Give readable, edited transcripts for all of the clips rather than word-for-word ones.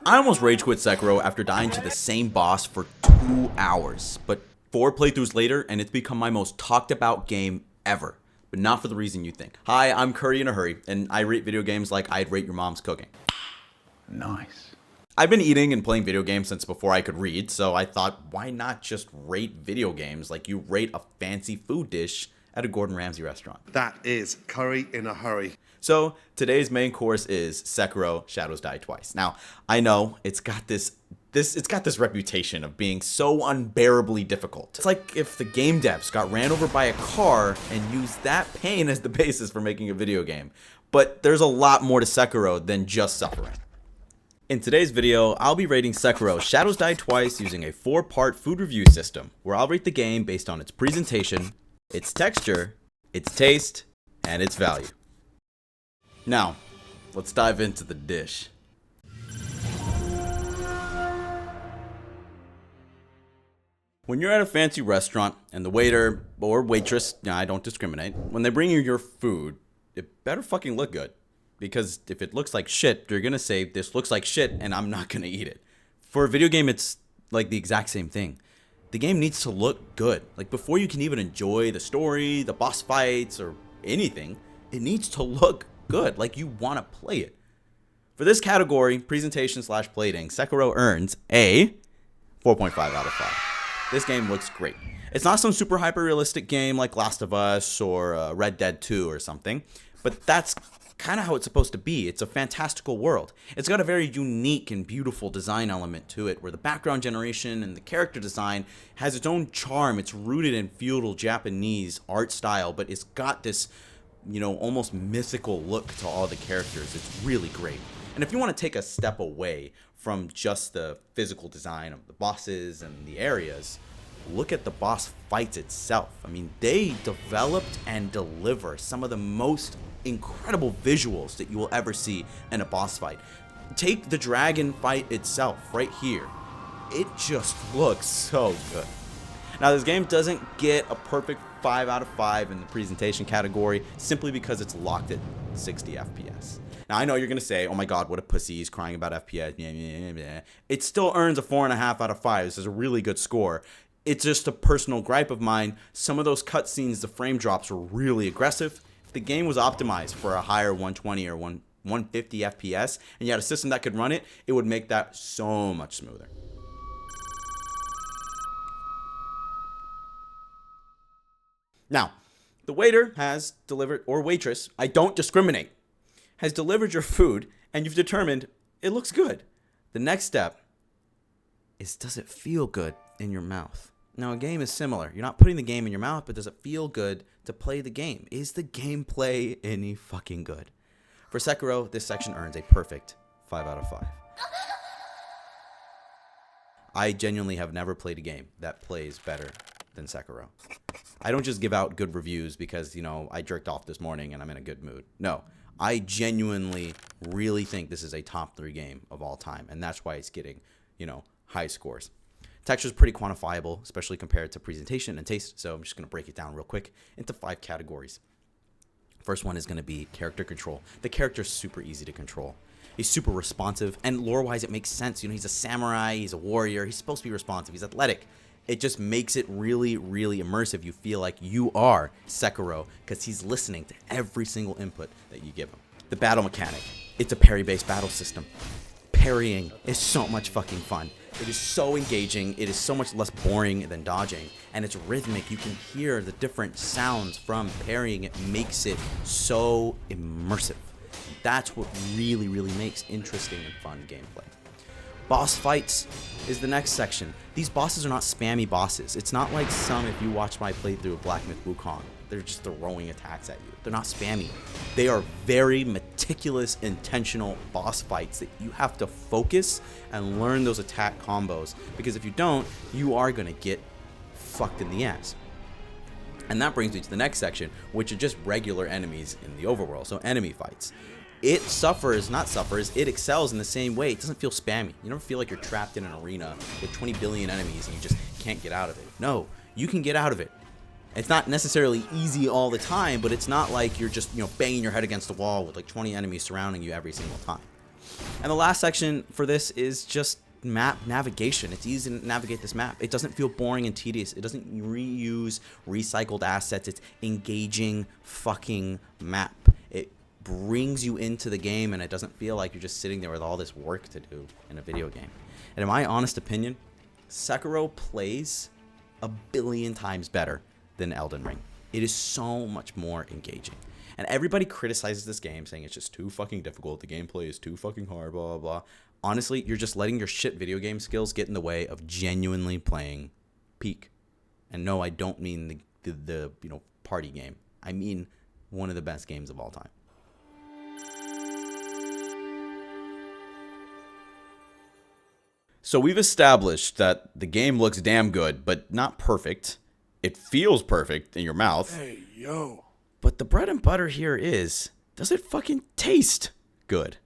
I almost rage quit Sekiro after dying to the same boss for 2 hours, but 4 playthroughs later and it's become my most talked about game ever, but not for the reason you think. Hi, I'm Curry in a Hurry, and I rate video games like I'd rate your mom's cooking. Nice. I've been eating and playing video games since before I could read, so I thought, why not just rate video games like you rate a fancy food dish at a Gordon Ramsay restaurant? That is Curry in a Hurry. So today's main course is Sekiro: Shadows Die Twice. Now, I know it's got this reputation of being so unbearably difficult. It's like if the game devs got ran over by a car and used that pain as the basis for making a video game. But there's a lot more to Sekiro than just suffering. In today's video, I'll be rating Sekiro: Shadows Die Twice using a 4-part food review system, where I'll rate the game based on its presentation, its texture, its taste, and its value. Now, let's dive into the dish. When you're at a fancy restaurant and the waiter or waitress, I don't discriminate, when they bring you your food, it better fucking look good. Because if it looks like shit, you're gonna say, this looks like shit and I'm not gonna eat it. For a video game, it's like the exact same thing. The game needs to look good. Like before you can even enjoy the story, the boss fights, or anything, it needs to look good, like you want to play it. For this category, presentation/plating, Sekiro earns a 4.5 out of 5. This game looks great. It's not some super hyper-realistic game like Last of Us or Red Dead 2 or something, but that's kind of how it's supposed to be. It's a fantastical world. It's got a very unique and beautiful design element to it, where the background generation and the character design has its own charm. It's rooted in feudal Japanese art style, but it's got this, almost mythical look to all the characters. It's really great. And if you want to take a step away from just the physical design of the bosses and the areas, look at the boss fights itself. I mean, they developed and deliver some of the most incredible visuals that you will ever see in a boss fight. Take the dragon fight itself right here. It just looks so good. Now, this game doesn't get a perfect 5 out of 5 in the presentation category simply because it's locked at 60 FPS. Now, I know you're going to say, oh my god, what a pussy, he's crying about FPS. It still earns a 4.5 out of 5. This is a really good score. It's just a personal gripe of mine. Some of those cutscenes, the frame drops were really aggressive. If the game was optimized for a higher 120 or 150 FPS, and you had a system that could run it, it would make that so much smoother. Now, the waiter has delivered, or waitress, I don't discriminate, has delivered your food, and you've determined it looks good. The next step is, does it feel good in your mouth? Now, a game is similar. You're not putting the game in your mouth, but does it feel good to play the game? Is the gameplay any fucking good? For Sekiro, this section earns a perfect 5 out of 5. I genuinely have never played a game that plays better than Sekiro. I don't just give out good reviews because, I jerked off this morning and I'm in a good mood. No, I genuinely really think this is a top 3 game of all time, and that's why it's getting, high scores. Texture is pretty quantifiable, especially compared to presentation and taste, so I'm just going to break it down real quick into 5 categories. First one is going to be character control. The character's super easy to control. He's super responsive, and lore-wise it makes sense. He's a samurai, he's a warrior, he's supposed to be responsive, he's athletic. It just makes it really, really immersive. You feel like you are Sekiro because he's listening to every single input that you give him. The battle mechanic. It's a parry-based battle system. Parrying is so much fucking fun. It is so engaging. It is so much less boring than dodging. And it's rhythmic. You can hear the different sounds from parrying. It makes it so immersive. That's what really, really makes interesting and fun gameplay. Boss fights is the next section. These bosses are not spammy bosses. It's not like some, if you watch my playthrough of Black Myth Wukong, they're just throwing attacks at you. They're not spammy. They are very meticulous, intentional boss fights that you have to focus and learn those attack combos, because if you don't, you are going to get fucked in the ass. And that brings me to the next section, which are just regular enemies in the overworld, so enemy fights. It excels in the same way. It doesn't feel spammy. You never feel like you're trapped in an arena with 20 billion enemies and you just can't get out of it. No, you can get out of it. It's not necessarily easy all the time, but it's not like you're just, banging your head against the wall with like 20 enemies surrounding you every single time. And the last section for this is just map navigation. It's easy to navigate this map. It doesn't feel boring and tedious. It doesn't reuse recycled assets. It's engaging fucking map. It brings you into the game, and it doesn't feel like you're just sitting there with all this work to do in a video game. And in my honest opinion, Sekiro plays a billion times better than Elden Ring. It is so much more engaging. And everybody criticizes this game, saying it's just too fucking difficult. The gameplay is too fucking hard, blah, blah, blah. Honestly, you're just letting your shit video game skills get in the way of genuinely playing Peak. And no, I don't mean the party game. I mean one of the best games of all time. So we've established that the game looks damn good, but not perfect. It feels perfect in your mouth. Hey, yo. But the bread and butter here is, does it fucking taste good?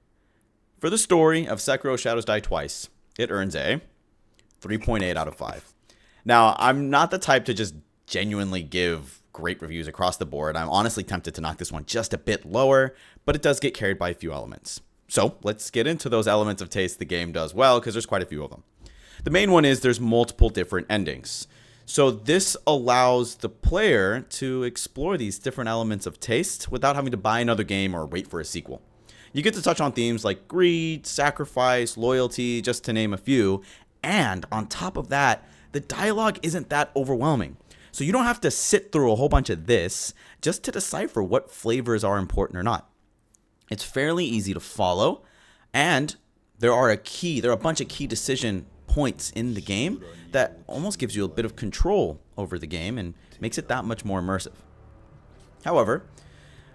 For the story of Sekiro Shadows Die Twice, it earns a 3.8 out of 5. Now, I'm not the type to just genuinely give great reviews across the board. I'm honestly tempted to knock this one just a bit lower, but it does get carried by a few elements. So let's get into those elements of taste the game does well, because there's quite a few of them. The main one is there's multiple different endings. So this allows the player to explore these different elements of taste without having to buy another game or wait for a sequel. You get to touch on themes like greed, sacrifice, loyalty, just to name a few. And on top of that, the dialogue isn't that overwhelming. So you don't have to sit through a whole bunch of this just to decipher what flavors are important or not. It's fairly easy to follow, and there are a bunch of key decision points in the game that almost gives you a bit of control over the game and makes it that much more immersive. However,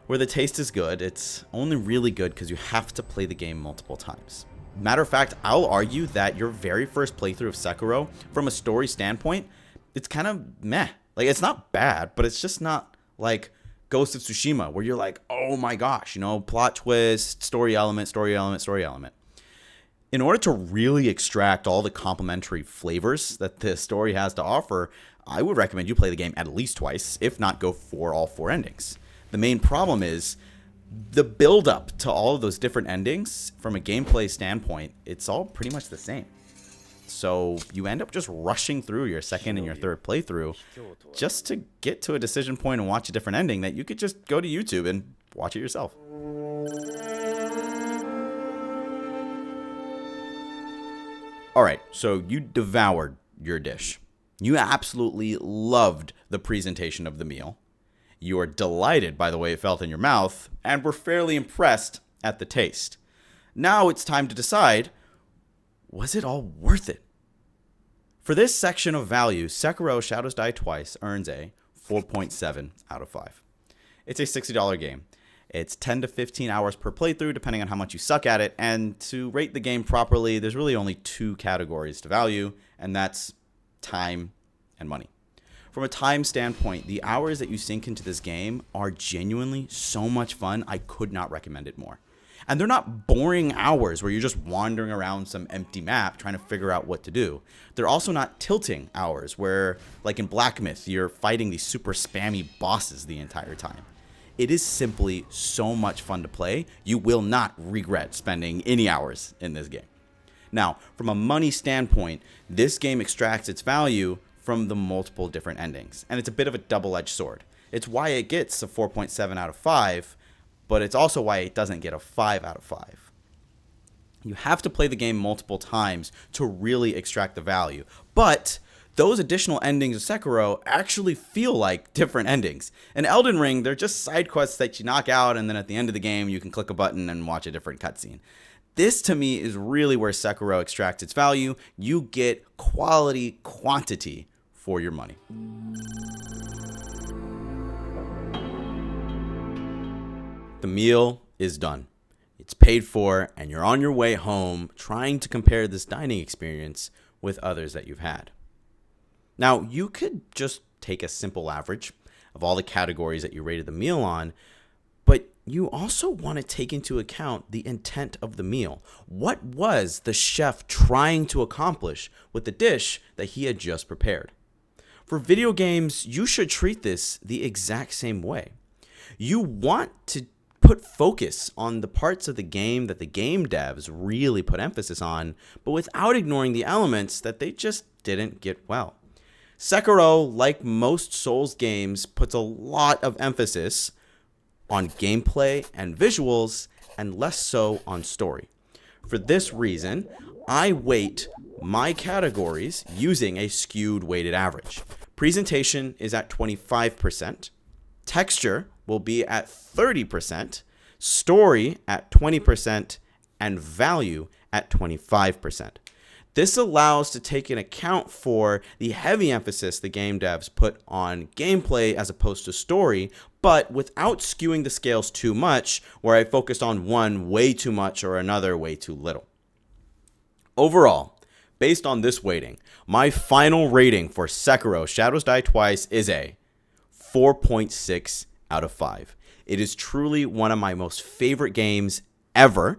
where the taste is good, it's only really good because you have to play the game multiple times. Matter of fact, I'll argue that your very first playthrough of Sekiro, from a story standpoint, it's kind of meh. Like, it's not bad, but it's just not like Ghost of Tsushima, where you're like, oh my gosh, plot twist, story element, story element, story element. In order to really extract all the complementary flavors that the story has to offer, I would recommend you play the game at least twice, if not go for all 4 endings. The main problem is the build up to all of those different endings from a gameplay standpoint, it's all pretty much the same. So you end up just rushing through your second and your third playthrough just to get to a decision point and watch a different ending that you could just go to YouTube and watch it yourself. All right, so you devoured your dish. You absolutely loved the presentation of the meal. You are delighted by the way it felt in your mouth, and were fairly impressed at the taste. Now it's time to decide, was it all worth it? For this section of value, Sekiro Shadows Die Twice earns a 4.7 out of 5. It's a $60 game. It's 10 to 15 hours per playthrough, depending on how much you suck at it. And to rate the game properly, there's really only 2 categories to value, and that's time and money. From a time standpoint, the hours that you sink into this game are genuinely so much fun, I could not recommend it more. And they're not boring hours where you're just wandering around some empty map trying to figure out what to do. They're also not tilting hours where, like in Black Myth, you're fighting these super spammy bosses the entire time. It is simply so much fun to play. You will not regret spending any hours in this game. Now, from a money standpoint, this game extracts its value from the multiple different endings. And it's a bit of a double-edged sword. It's why it gets a 4.7 out of 5, but it's also why it doesn't get a 5 out of 5. You have to play the game multiple times to really extract the value. But those additional endings of Sekiro actually feel like different endings. In Elden Ring, they're just side quests that you knock out, and then at the end of the game, you can click a button and watch a different cutscene. This, to me, is really where Sekiro extracts its value. You get quality quantity for your money. The meal is done. It's paid for, and you're on your way home trying to compare this dining experience with others that you've had. Now, you could just take a simple average of all the categories that you rated the meal on, but you also want to take into account the intent of the meal. What was the chef trying to accomplish with the dish that he had just prepared? For video games, you should treat this the exact same way. You want to put focus on the parts of the game that the game devs really put emphasis on, but without ignoring the elements that they just didn't get well. Sekiro, like most Souls games, puts a lot of emphasis on gameplay and visuals, and less so on story. For this reason, I weight my categories using a skewed weighted average. Presentation is at 25%, texture will be at 30%, story at 20%, and value at 25%. This allows to take into account for the heavy emphasis the game devs put on gameplay as opposed to story, but without skewing the scales too much, where I focused on one way too much or another way too little. Overall, based on this weighting, my final rating for Sekiro Shadows Die Twice is a 4.6 out of 5. It is truly one of my most favorite games ever,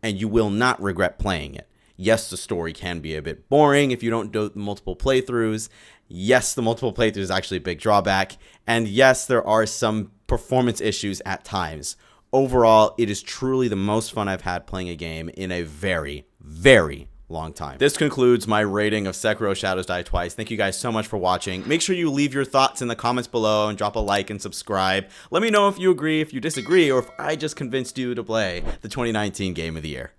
and you will not regret playing it. Yes, the story can be a bit boring if you don't do multiple playthroughs. Yes, the multiple playthroughs is actually a big drawback. And yes, there are some performance issues at times. Overall, it is truly the most fun I've had playing a game in a very, very long time. This concludes my rating of Sekiro Shadows Die Twice. Thank you guys so much for watching. Make sure you leave your thoughts in the comments below and drop a like and subscribe. Let me know if you agree, if you disagree, or if I just convinced you to play the 2019 Game of the Year.